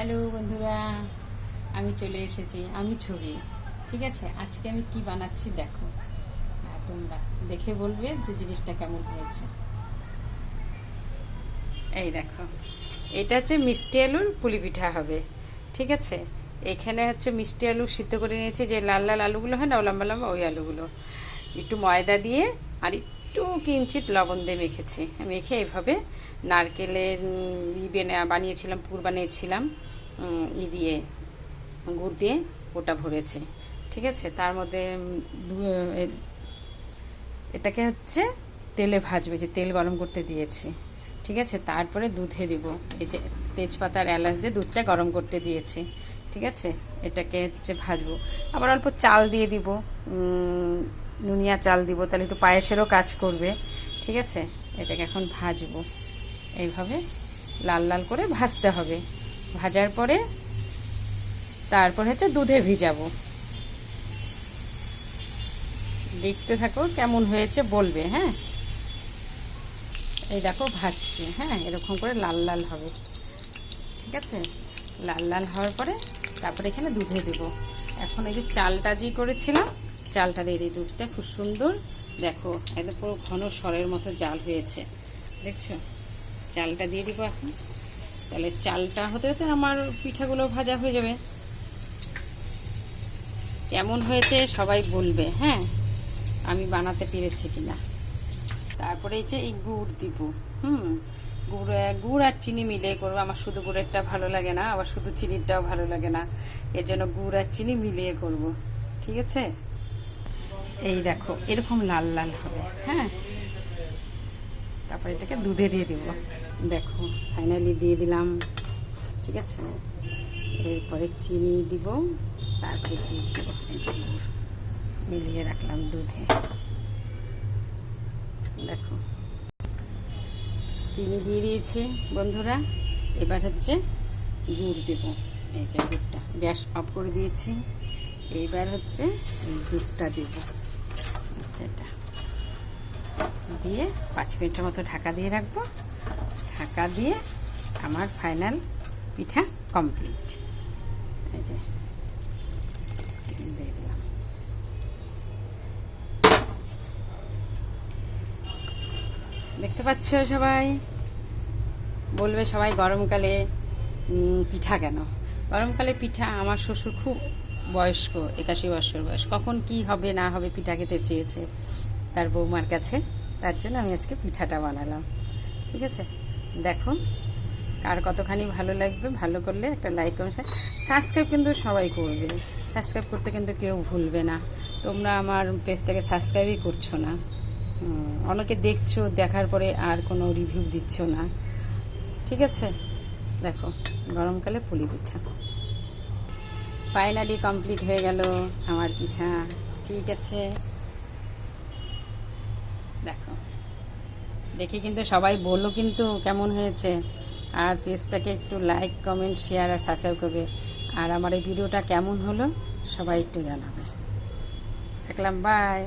Hello বন্ধুরা, আমি চলে এসেছি। আমি ছবি, ঠিক আছে। আজকে আমি কি বানাচ্ছি দেখো, আর তোমরা দেখে বলবে যে জিনিসটা কেমন হয়েছে। এই দেখো, এটা হচ্ছে মিষ্টি আলুর পুলি পিঠা হবে, ঠিক আছে। এখানে হচ্ছে মিষ্টি আলু সিদ্ধ করে নিয়েছি, যে লাল লাল আলুগুলো হয় না, লম্বা লম্বা, ওই আলুগুলো একটু ময়দা দিয়ে আর একটু কিঞ্চিত লবণ দিয়ে মেখেছি। মেখে এইভাবে নারকেলের বানিয়েছিলাম, পুর বানিয়েছিলাম দিয়ে গুড় দিয়ে ওটা ভরেছি, ঠিক আছে। তার মধ্যে এটাকে হচ্ছে তেলে ভাজবে, যে তেল গরম করতে দিয়েছি, ঠিক আছে। তারপরে দুধে দিব, এই যে তেজপাতার এলাচ দিয়ে দুধটা গরম করতে দিয়েছি, ঠিক আছে। এটাকে হচ্ছে ভাজবো। আবার অল্প চাল দিয়ে দিব, নুনিয়া চাল দিব, তাহলে একটু পায়েসেরও কাজ করবে, ঠিক আছে। এটাকে এখন ভাজবো, এইভাবে লাল লাল করে ভাজতে হবে। ভাজার পরে তারপর হচ্ছে দুধে ভিজাবো। দেখতে থাকো কেমন হয়েছে বলবে, হ্যাঁ। এই দেখো ভাজছি, হ্যাঁ, এরকম করে লাল লাল হবে, ঠিক আছে। লাল লাল হওয়ার পরে তারপরে এখানে দুধে দেবো। এখন এই যে চালটা যে করেছিলাম, চালটা দিয়ে দিই। দুধটা খুব সুন্দর, দেখো একদম পুরো ঘন সরের মতো জাল হয়েছে, দেখছো। চালটা দিয়ে দিব এখন, তাহলে চালটা হতে হতে আমার পিঠাগুলো ভাজা হয়ে যাবে। কেমন হয়েছে সবাই বলবে, হ্যাঁ, আমি বানাতে পেরেছি কিনা। তারপরে এই যে এই গুড় দিব, গুড় আর চিনি মিলিয়ে করবো। আমার শুধু গুড়েরটা ভালো লাগে না, আবার শুধু চিনিটাও ভালো লাগে না, এর জন্য গুড় আর চিনি মিলিয়ে করব, ঠিক আছে। এই দেখো এরকম লাল লাল হবে, হ্যাঁ। তারপরে এটাকে দুধে দিয়ে দিব। দেখো ফাইনালি দিয়ে দিলাম, ঠিক আছে। এরপরে চিনি দিব, তারপরে দুধ দিব। এই যে গুড় মিলিয়ে রাখলাম দুধে, দেখো চিনি দিয়ে দিয়েছি বন্ধুরা। এবার হচ্ছে গুড় দেব, এই যে গুড়টা গ্যাস অফ করে দিয়েছি। এইবার হচ্ছে দুধটা দেব, এটা দিয়ে 5 মিনিটের মতো ঢাকা দিয়ে রাখবো। ঢাকা দিয়ে আমার ফাইনাল পিঠা কমপ্লিট। এই যে দিয়ে দিলাম। দেখতে পাচ্ছ সবাই, বলবে সবাই গরমকালে পিঠা কেন। গরমকালে পিঠা, আমার শ্বশুর খুব বয়স্ক, 81 বছর বয়স, কখন কি হবে না হবে পিঠা খেতে চেয়েছে তার বৌমার কাছে, তার জন্য আমি আজকে পিঠাটা বানালাম, ঠিক আছে। দেখো কার কতখানি ভালো লাগবে, ভালো করলে একটা লাইক কমেন্ট সাবস্ক্রাইব কিন্তু সবাই করবে। সাবস্ক্রাইব করতে কিন্তু কেউ ভুলবে না। তোমরা আমার পেজটাকে সাবস্ক্রাইবই করছো না, অনেকে দেখছো, দেখার পরে আর কোনো রিভিউ দিচ্ছ না, ঠিক আছে। দেখো গরমকালে পুলি পিঠা ফাইনালি কমপ্লিট হয়ে গেল আমার পিঠা, ঠিক আছে। দেখো দেখে কিন্তু সবাই বললো কিন্তু কেমন হয়েছে। আর পেজটাকে একটু লাইক কমেন্ট শেয়ার আর সাবস্ক্রাইব করবে। আর আমার এই ভিডিওটা কেমন হলো সবাই একটু জানাবে। দেখলাম, বাই।